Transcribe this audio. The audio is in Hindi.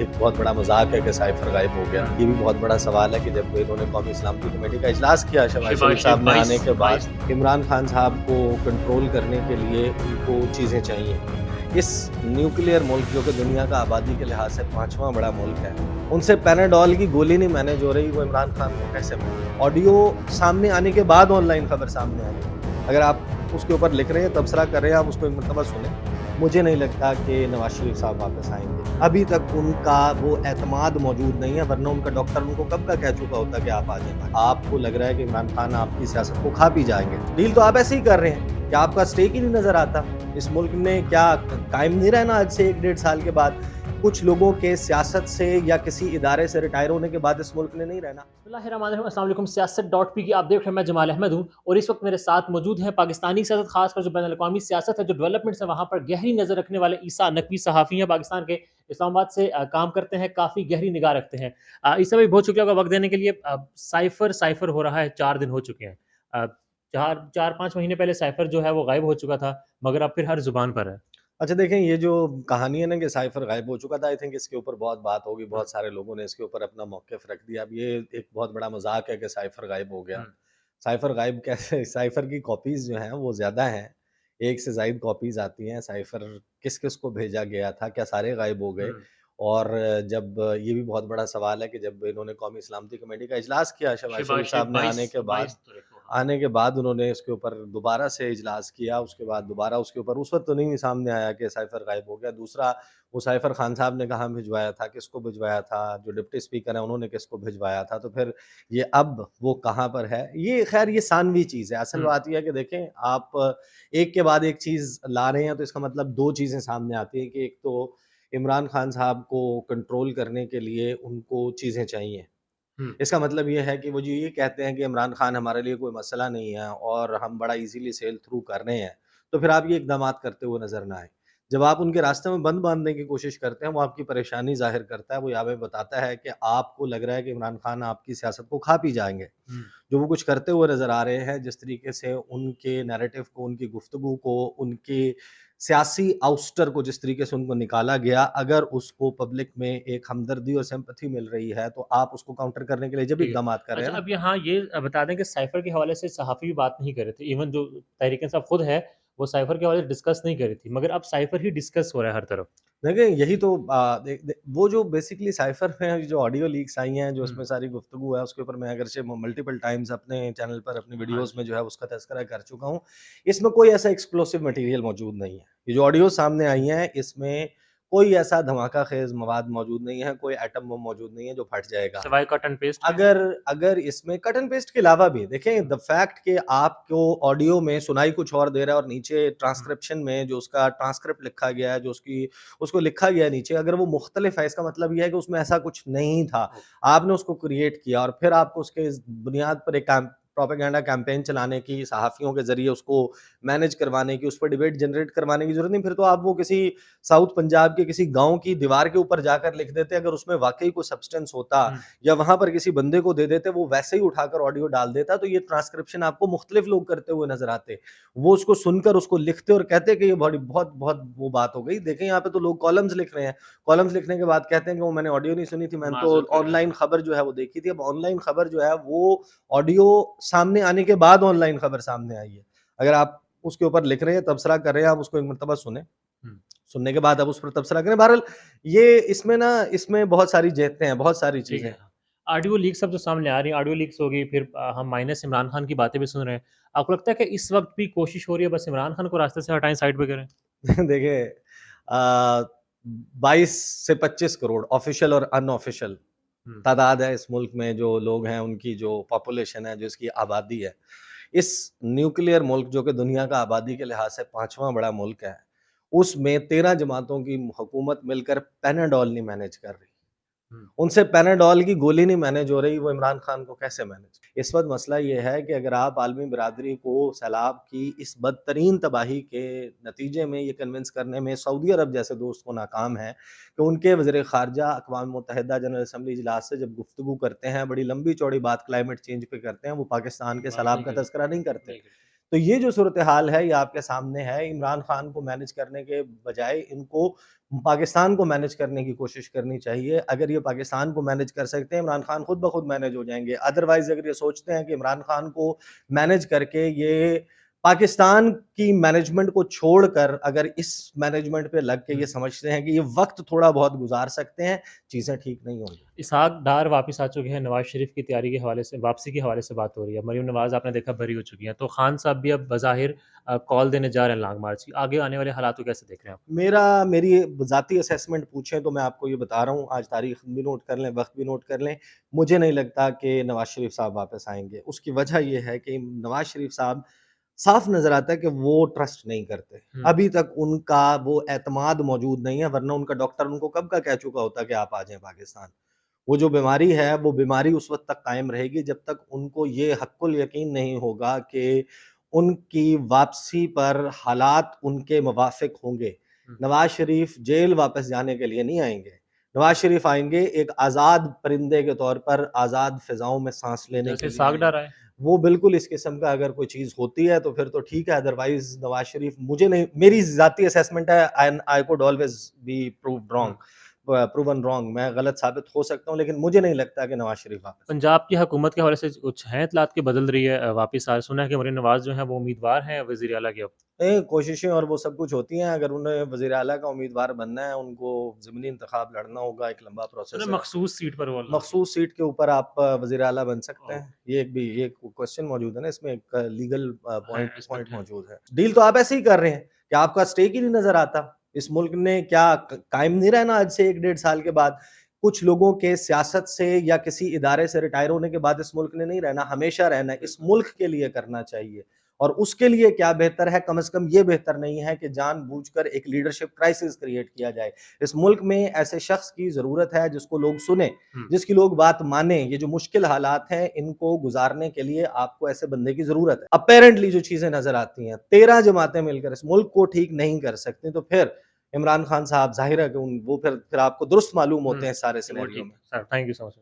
एक बहुत बड़ा मजाक है कि साइफर गायब हो गया। ये भी बहुत बड़ा सवाल है कि जब इन्होंने कौमी इस्लामती कमेटी का इजलास किया शहबाज शरीफ साहब ने आने के बाद इमरान खान साहब को कंट्रोल करने के लिए उनको चीज़ें चाहिए। इस न्यूक्लियर मुल्क जो कि दुनिया का आबादी के लिहाज से 5वां बड़ा मुल्क है, उनसे पैनाडोल की गोली नहीं मैनेज हो रही, वो इमरान खान को कैसे मिले? ऑडियो सामने आने के बाद ऑनलाइन खबर सामने आ रही। अगर आप उसके ऊपर लिख रहे हैं, तबसरा कर रहे हैं, आप उसको एक मरतबा सुने। मुझे नहीं लगता कि नवाज शरीफ साहब वापस आएंगे। अभी तक उनका वो एतमाद मौजूद नहीं है, वरना उनका डॉक्टर उनको कब का कह चुका होता कि आप आ जाएं। आपको लग रहा है कि इमरान खान आपकी सियासत को खा पी जाएंगे। डील तो आप ऐसे ही कर रहे हैं कि आपका स्टेक ही नहीं नजर आता। इस मुल्क में क्या कायम नहीं रहना आज से 1-1.5 साल के बाद? कुछ लोगों के सियासत से या किसी इदारे से रिटायर होने के बाद इस मुल्क ने नहीं रहना। बिस्मिल्लाहिर्रहमानिर्रहीम, अस्सलाम वालेकुम। सियासत.पी की आप देख रहे हैं, मैं जमाल अहमद हूँ और इस वक्त मेरे साथ मौजूद हैं पाकिस्तानी सियासत, खासकर जो बैनुल-अक़वामी सियासत है, जो डेवलपमेंट्स है वहाँ पर गहरी नज़र रखने वाले ईसा नकवी सहाफ़ी हैं, पाकिस्तान के इस्लामाबाद से काम करते हैं, काफ़ी गहरी निगाह रखते हैं। ईसा भाई, बहुत शुक्रिया आपका वक्त देने के लिए। साइफ़र हो रहा है, 4 दिन हो चुके हैं। 4-5 महीने पहले साइफ़र जो है वो गायब हो चुका था, मगर अब फिर हर ज़ुबान पर है। अच्छा देखें, ये जो कहानी है ना कि साइफर गायब हो चुका था, आई थिंक इसके ऊपर बहुत बात होगी, हुँ, बहुत सारे लोगों ने इसके ऊपर अपना मौक़िफ़ रख दिया। अब ये एक बहुत बड़ा मज़ाक है कि साइफर गायब हो गया। हुँ, साइफर गायब कैसे? साइफर की कॉपीज़ जो हैं वो ज़्यादा हैं, एक से ज़ायद कॉपीज़ आती हैं। साइफर किस-किस को भेजा गया था? क्या सारे गायब हो गए? हुँ। और जब ये भी बहुत बड़ा सवाल है कि जब इन्होंने कौमी इस्लामती कमेटी का इजलास किया शहबाज शहबाज शरीफ शरीफ साहब ने 22 22 तारीख को, हाँ। आने के बाद उन्होंने इसके ऊपर दोबारा से इजलास किया, उसके बाद दोबारा उसके ऊपर उस वक़्त तो नहीं सामने आया कि साइफ़र गायब हो गया। दूसरा, वो साइफ़र खान साहब ने कहाँ भिजवाया था, किसको भिजवाया था, जो डिप्टी स्पीकर हैं उन्होंने किसको भिजवाया था, तो फिर ये अब वो कहाँ पर है? ये ख़ैर ये सानवी चीज़ है। असल हुँ, बात ये है कि देखें, आप एक के बाद एक चीज़ ला रहे हैं तो इसका मतलब 2 चीज़ें सामने आती हैं कि एक तो इमरान खान साहब को कंट्रोल करने के लिए उनको चीज़ें चाहिए। हुँ। इसका मतलब ये है कि वो जो ये कहते हैं कि इमरान खान हमारे लिए कोई मसला नहीं है और हम बड़ा ईज़िली सेल थ्रू कर रहे हैं, तो फिर आप ये इक़दामात करते हुए नज़र ना आएँ। जब आप उनके रास्ते में बंद बाँधने की कोशिश करते हैं, वो आपकी परेशानी ज़ाहिर करता है, वो या हमें बताता है कि आपको लग रहा है कि इमरान खान आपकी सियासत को खा पी जाएँगे। हुँ। जो वो कुछ करते हुए नज़र आ रहे हैं, जिस तरीके से उनके नैरेटिव को, उनकी गुफ्तगू को, उनके सियासी आउस्टर को जिस तरीके से उनको निकाला गया, अगर उसको पब्लिक में एक हमदर्दी और सिम्पैथी मिल रही है, तो आप उसको काउंटर करने के लिए जब ठीक है। इक़दामात कर रहे अच्छा, हैं ना। अब यहाँ ये बता दें कि साइफ़र के हवाले से सहाफ़ी भी बात नहीं कर रहे थे। इवन जो तहरीक इंसाफ़ खुद है, वो साइफ़र के हवाले से डिस्कस नहीं कर रही थी। मगर अब साइफ़र ही डिस्कस हो रहा है हर तरफ। देखिए, यही तो दे दे वो जो बेसिकली साइफ़र में जो ऑडियो लीक्स आई हैं, जो हुँ। उसमें सारी गुफ्तगू है, उसके ऊपर मैं अगरचे मल्टीपल टाइम्स अपने चैनल पर, अपनी हाँ वीडियोज़ जी। में जो है उसका तज़किरा कर चुका हूँ। इसमें कोई ऐसा एक्सक्लूसिव मटीरियल मौजूद नहीं है। ये जो ऑडियो सामने आई हैं, इसमें कोई ऐसा धमाका-ख़ेज़ मवाद मौजूद नहीं है, कोई एटम बम मौजूद नहीं है जो फट जाएगा। सिवाय कट एंड पेस्ट के। अगर अगर इसमें कट एंड पेस्ट के अलावा भी देखें, हुँ, द फैक्ट कि आपको ऑडियो में सुनाई कुछ और दे रहा है और नीचे हुँ, ट्रांसक्रिप्शन में जो उसका ट्रांसक्रिप्ट लिखा गया है, जो उसकी उसको लिखा गया है नीचे, अगर वो मुख्तलिफ है, इसका मतलब ये है कि उसमें ऐसा कुछ नहीं था। ओके। आपने उसको क्रिएट किया और फिर आपको उसके बुनियाद पर एक प्रोपेगेंडा कैंपेन चलाने की, सहाफ़ियों के ज़रिए उसको मैनेज करवाने की, उस पर डिबेट जनरेट करवाने की ज़रूरत नहीं। फिर तो आप वो किसी साउथ पंजाब के किसी गाँव की दीवार के ऊपर जाकर लिख देते। अगर उसमें वाक़ई कोई सब्सटेंस होता हुँ, या वहाँ पर किसी बंदे को दे देते, वो वैसे ही उठाकर ऑडियो डाल देता, तो ये ट्रांसक्रिप्शन आपको मुख्तलिफ लोग करते हुए नज़र आते। वो उसको सुनकर उसको लिखते और कहते कि ये बड़ी बहुत बहुत वो बात हो गई। देखें, यहाँ पे तो लोग कॉलम्स लिख रहे हैं। कॉलम्स लिखने के बाद कहते हैं कि वो मैंने ऑडियो नहीं सुनी थी, मैंने तो माज़रत कर रहे हैं। ऑनलाइन खबर जो है वो देखी थी। अब ऑनलाइन खबर जो है वो ऑडियो सामने आने के बाद ऑनलाइन खबर सामने आई है। अगर आप उसके ऊपर लिख रहे हैं, तबसरा कर रहे हैं, आप उसको एक मर्तबा सुनें। हुँ, सुनने के बाद आप उस पर तबसरा करें। बहरहाल ये इसमें बहुत सारी जेतें हैं, बहुत सारी ठीक चीज़ें है। हैं। ऑडियो लीक्स अब जो सामने आ रही हैं, ऑडियो लीक्स हो गई, फिर हम माइनस इमरान खान की बातें भी सुन रहे हैं। आपको लगता है कि इस वक़्त भी कोशिश हो रही है बस इमरान खान को रास्ते से हटाएँ, साइड पे करें? देखिए, 22 से 25 करोड़ ऑफ़िशियल और अनऑफ़िशियल हुँ, तादाद है इस मुल्क में, जो लोग हैं, उनकी जो पॉपुलेशन है, जो इसकी आबादी है। इस न्यूक्लियर मुल्क जो कि दुनिया का आबादी के लिहाज से 5वां बड़ा मुल्क है, उसमें 13 जमातों की हुकूमत मिलकर पैनाडोल नहीं मैनेज कर रही। हुँ, उनसे पैनाडोल की गोली नहीं मैनेज हो रही, वो इमरान खान को कैसे मैनेज? इस वक़्त मसला ये है कि अगर आप आलमी बिरादरी को सैलाब की इस बदतरीन तबाही के नतीजे में ये कन्विंस करने में सऊदी अरब जैसे दोस्त को नाकाम हैं कि उनके वज़ीर ख़ारजा अक़वाम मुत्तहिदा जनरल असेंबली इजलास से जब गुफ्तगू करते हैं, बड़ी लंबी-चौड़ी बात क्लाइमेट चेंज पे करते हैं, वो पाकिस्तान के बात सैलाब नहीं का करी, तज़किरा नहीं करते। नहीं करी। तो ये जो सूरत-ए-हाल है, ये आपके सामने है। इमरान खान को मैनेज करने के बजाय इनको पाकिस्तान को मैनेज करने की कोशिश करनी चाहिए। अगर ये पाकिस्तान को मैनेज कर सकते हैं, इमरान खान खुद ब खुद मैनेज हो जाएँगे। अदरवाइज़ अगर ये सोचते हैं कि इमरान खान को मैनेज करके ये पाकिस्तान की मैनेजमेंट को छोड़कर अगर इस मैनेजमेंट पे लग के ये समझते हैं कि ये वक़्त थोड़ा बहुत गुज़ार सकते हैं, चीज़ें ठीक नहीं होंगी। इसहाक डार वापस आ चुके हैं, नवाज़ शरीफ की तैयारी के हवाले से वापसी के हवाले से बात हो रही है। मरीम नवाज़ आपने देखा बरी हो चुकी हैं, तो खान साहब भी अब बज़ाहिर कॉल देने जा रहे हैं लॉन्ग मार्च की। आगे आने वाले हालात को कैसे देख रहे हैं आप? मेरी ज़ाती असेसमेंट पूछें तो मैं आपको ये बता रहा हूँ, आज तारीख़ भी नोट कर लें, वक़्त भी नोट कर लें, मुझे नहीं लगता कि नवाज़ शरीफ साहब वापस आएँगे। उसकी वजह ये है कि नवाज़ शरीफ साहब साफ नज़र आता है कि वो ट्रस्ट नहीं करते। हुँ। अभी तक उनका वो एतमाद मौजूद नहीं है, वरना उनका डॉक्टर उनको कब का कह चुका होता कि आप आ जाएँ पाकिस्तान। वो जो बीमारी है, वो बीमारी उस वक़्त तक कायम रहेगी जब तक उनको ये हक़्क़ुल यकीन नहीं होगा कि उनकी वापसी पर हालात उनके मुवाफ़िक होंगे। हुँ। नवाज़ शरीफ जेल वापस जाने के लिए नहीं आएँगे। नवाज़ शरीफ आएँगे एक आज़ाद परिंदे के तौर पर आज़ाद फ़िज़ाओं में साँस लेने के जैसे लिए इसहाक आएँगे। डार आए। वो बिल्कुल इस किस्म का अगर कोई चीज़ होती है तो फिर तो ठीक है, अदरवाइज़ नवाज़ शरीफ मुझे नहीं, मेरी ज़ाती असेसमेंट है and I could always be proved hmm. Wrong, proven wrong, मैं गलत साबित हो सकता हूँ, लेकिन मुझे नहीं लगता कि नवाज़ शरीफ वापस आएँगे। पंजाब की हुकूमत के हवाले से कुछ हैं इत्तलात कि बदल रही है वापिस आ सुना है कि मरीम नवाज़ जो हैं वो उम्मीदवार हैं वज़ीर आला के अब। कोशिशें और वो सब कुछ होती हैं, अगर उन्हें वज़ीर आला का उम्मीदवार बनना है, उनको ज़मीनी इंतखाब लड़ना होगा, एक लंबा सुना प्रोसेस है है। मखसूस सीट पर वो मखसूस सीट के ऊपर आप वज़ीर आला बन सकते ओह! हैं। ये एक क्वेश्चन मौजूद है ना, इसमें एक लीगल है, पॉइंट पॉइंट एस्पेक्ट है। मौजूद है। डील तो आप ऐसे ही कर रहे हैं कि आपका स्टेक ही नहीं नज़र आता। इस मुल्क ने क्या क कायम नहीं रहना आज से 1 डेढ़ साल के बाद? कुछ लोगों के सियासत से या किसी इदारे से रिटायर होने के बाद इस मुल्क ने नहीं रहना, हमेशा रहना है। इस बिल्कुल। मुल्क के लिए करना चाहिए और उसके लिए क्या बेहतर है, कम से कम ये बेहतर नहीं है कि जानबूझकर एक लीडरशिप क्राइसिस क्रिएट किया जाए। इस मुल्क में ऐसे शख्स की ज़रूरत है जिसको लोग सुनें, हुँ। जिसकी लोग बात मानें। ये जो मुश्किल हालात हैं, इनको गुज़ारने के लिए आपको ऐसे बंदे की ज़रूरत है। अपैरेंटली जो चीज़ें नज़र आती हैं, 13 जमातें मिलकर इस मुल्क को ठीक नहीं कर सकतीं, तो फिर इमरान खान साहब ज़ाहिर है कि वो फिर आपको दुरुस्त मालूम हुँ, होते हैं सारे वो सिनेरियो ठीक में। है। Sir thank you so much.